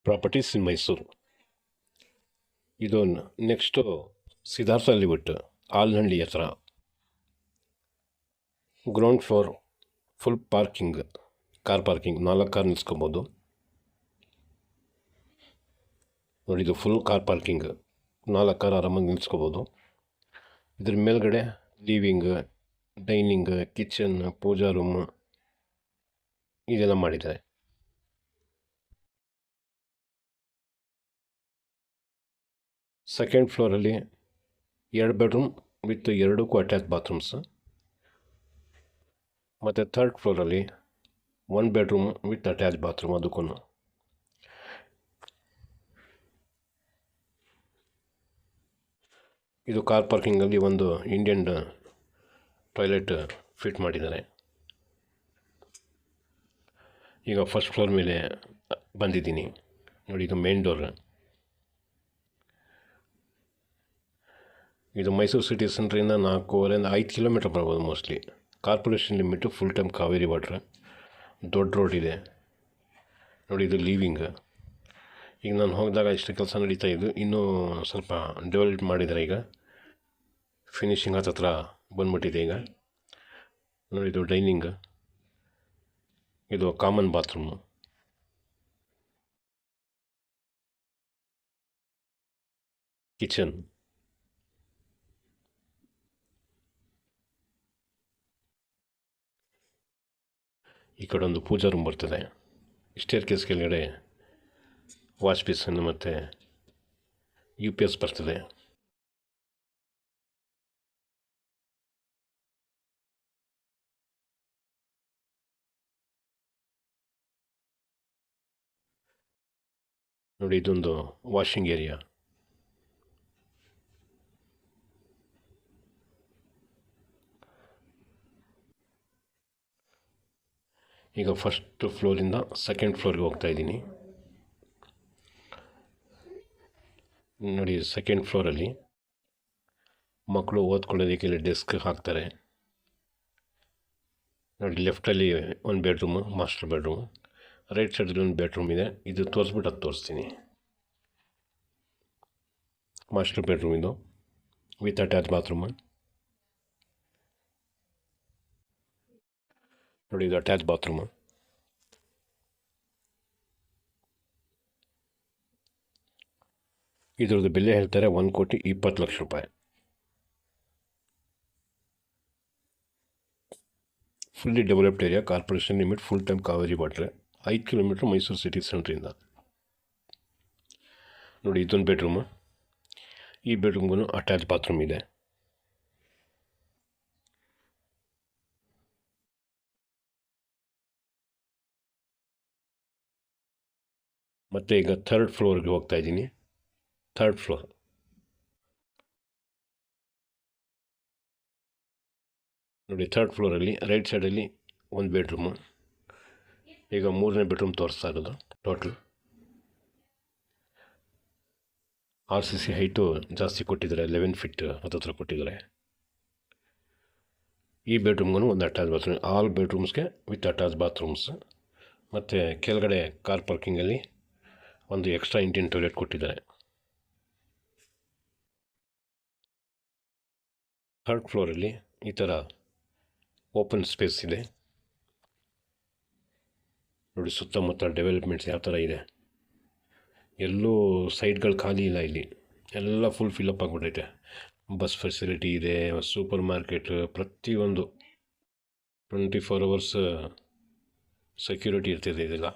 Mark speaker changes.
Speaker 1: Properties ಇನ್ ಮೈಸೂರು. ಇದು next Siddhartha ಲಿವಿಟ್ ಆಲ್ನಹಳ್ಳಿ ಹತ್ರ. Ground floor full parking, car parking, 4 car ನಿಲ್ಸ್ಕೊಬೋದು ನೋಡಿ. ಇದು ಫುಲ್ ಕಾರ್ ಪಾರ್ಕಿಂಗ್, 4 ಕಾರ್ ಆರಾಮಾಗಿ ನಿಲ್ಸ್ಕೊಬೋದು. ಇದ್ರ ಮೇಲ್ಗಡೆ living, dining, kitchen, puja room ಇದೆಲ್ಲ ಮಾಡಿದ್ದಾರೆ. ಸೆಕೆಂಡ್ ಫ್ಲೋರಲ್ಲಿ 2 ಬೆಡ್ರೂಮ್ ವಿತ್ 2ಕ್ಕೂ ಅಟ್ಯಾಚ್ ಬಾತ್ರೂಮ್ಸ್. ಮತ್ತು ಥರ್ಡ್ ಫ್ಲೋರಲ್ಲಿ 1 ಬೆಡ್ರೂಮ್ ವಿತ್ ಅಟ್ಯಾಚ್ ಬಾತ್ರೂಮ್. ಅದಕ್ಕೂ ಇದು ಕಾರ್ ಪಾರ್ಕಿಂಗಲ್ಲಿ ಒಂದು ಇಂಡಿಯನ್ ಟಾಯ್ಲೆಟ್ ಫಿಟ್ ಮಾಡಿದ್ದಾರೆ. ಈಗ ಫಸ್ಟ್ ಫ್ಲೋರ್ ಮೇಲೆ ಬಂದಿದ್ದೀನಿ ನೋಡಿ. ಇದು ಮೇನ್ ಡೋರ್. ಇದು ಮೈಸೂರು ಸಿಟಿ ಸೆಂಟ್ರಿಂದ 4.5 ಕಿಲೋಮೀಟರ್ ಬರ್ಬೋದು mostly. Corporation limit, full time Kaveri water, ದೊಡ್ಡ ರೋಡ್ ಇದೆ ನೋಡಿ. ಇದು ಲೀವಿಂಗ್. ಈಗ ನಾನು ಹೋಗಿದಾಗ ಇಷ್ಟು ಕೆಲಸ ನಡೀತಾ ಇದ್ದು, ಇನ್ನೂ ಸ್ವಲ್ಪ ಡೆವಲಪ್ ಮಾಡಿದ್ದಾರೆ. ಈಗ ಫಿನಿಷಿಂಗ್ ಹತ್ರ ಬಂದ್ಬಿಟ್ಟಿದೆ ಈಗ ನೋಡಿ. ಇದು ಡೈನಿಂಗ್, ಇದು ಕಾಮನ್ ಬಾತ್ರೂಮು, ಕಿಚನ್. ಈ ಕಡೆ ಒಂದು ಪೂಜಾ ರೂಮ್ ಬರ್ತದೆ. ಸ್ಟೇರ್ ಕೇಸ್ ಕೆಳಗಡೆ ವಾಶ್ ಬೇಸನ್ ಮತ್ತು UPS ಬರ್ತದೆ. ನೋಡಿ, ಇದೊಂದು ವಾಷಿಂಗ್ ಏರಿಯಾ. ಈಗ ಫಸ್ಟ್ ಫ್ಲೋರಿಂದ ಸೆಕೆಂಡ್ ಫ್ಲೋರ್ಗೆ ಹೋಗ್ತಾ ಇದ್ದೀನಿ ನೋಡಿ. ಸೆಕೆಂಡ್ ಫ್ಲೋರಲ್ಲಿ ಮಕ್ಕಳು ಓದ್ಕೊಳ್ಳೋದಕ್ಕೆ ಇಲ್ಲಿ ಡೆಸ್ಕ್ ಹಾಕ್ತಾರೆ ನೋಡಿ. ಲೆಫ್ಟಲ್ಲಿ 1 ಬೆಡ್ರೂಮು, ಮಾಸ್ಟರ್ ಬೆಡ್ರೂಮ್. ರೈಟ್ ಸೈಡಲ್ಲಿ 1 ಬೆಡ್ರೂಮ್ ಇದೆ. ಇದು ತೋರಿಸ್ಬಿಟ್ಟು ಅದು ತೋರಿಸ್ತೀನಿ. ಮಾಸ್ಟರ್ ಬೆಡ್ರೂಮ್ ಇದು ವಿತ್ ಅಟ್ಯಾಚ್ ಬಾತ್ರೂಮ್ ನೋಡಿ. ಇದು ಅಟ್ಯಾಚ್ ಬಾತ್ರೂಮು. ಇದ್ರದ್ದು ಬೆಲೆ ಹೇಳ್ತಾರೆ 1,20,00,000 ರೂಪಾಯಿ. Fully developed area, corporation limit, full time Kaveri water, 5 kilometre Mysuru city ಸೆಂಟ್ರಿಂದ ನೋಡಿ. ಇದೊಂದು ಬೆಡ್ರೂಮು. ಈ ಬೆಡ್ರೂಮ್ಗೂ ಅಟ್ಯಾಚ್ ಬಾತ್ರೂಮ್ ಇದೆ. ಮತ್ತು ಈಗ ಥರ್ಡ್ ಫ್ಲೋರ್ಗೆ ಹೋಗ್ತಾ ಇದ್ದೀನಿ. ಥರ್ಡ್ ಫ್ಲೋರ್ ನೋಡಿ. ಥರ್ಡ್ ಫ್ಲೋರಲ್ಲಿ ರೈಟ್ ಸೈಡಲ್ಲಿ 1 ಬೆಡ್ರೂಮು. ಈಗ 3ನೇ ಬೆಡ್ರೂಮ್ ತೋರಿಸ್ತಾ ಇರೋದು. ಟೋಟಲ್ RCC ಹೈಟು ಜಾಸ್ತಿ ಕೊಟ್ಟಿದ್ದಾರೆ, 11 ಫೀಟ್ ಹತ್ರ ಕೊಟ್ಟಿದ್ದಾರೆ. ಈ ಬೆಡ್ರೂಮ್ಗೂ ಒಂದು ಅಟ್ಯಾಚ್ ಬಾತ್ರೂಮ್. ಆಲ್ ಬೆಡ್ರೂಮ್ಸ್ಗೆ ವಿತ್ ಅಟ್ಯಾಚ್ ಬಾತ್ರೂಮ್ಸ್. ಮತ್ತು ಕೆಳಗಡೆ ಕಾರ್ ಪಾರ್ಕಿಂಗಲ್ಲಿ ಒಂದು ಎಕ್ಸ್ಟ್ರಾ ಇಂಡಿಯನ್ ಟಾಯ್ಲೆಟ್ ಕೊಟ್ಟಿದ್ದಾರೆ. ಥರ್ಡ್ ಫ್ಲೋರಲ್ಲಿ ಈ ಥರ ಓಪನ್ ಸ್ಪೇಸ್ ಇದೆ ನೋಡಿ. ಸುತ್ತಮುತ್ತ ಡೆವಲಪ್ಮೆಂಟ್ಸ್ ಯಾವ ಥರ ಇದೆ, ಎಲ್ಲೂ ಸೈಡ್ಗಳು ಖಾಲಿ ಇಲ್ಲ. ಇಲ್ಲಿ ಎಲ್ಲ ಫುಲ್ ಫಿಲಪ್ ಆಗಿಬಿಟ್ಟೈತೆ. ಬಸ್ ಫೆಸಿಲಿಟಿ ಇದೆ, ಸೂಪರ್ ಮಾರ್ಕೆಟ್, ಪ್ರತಿಯೊಂದು 24 hours ಸೆಕ್ಯೂರಿಟಿ ಇರ್ತಿದೆ ಇದೆಲ್ಲ.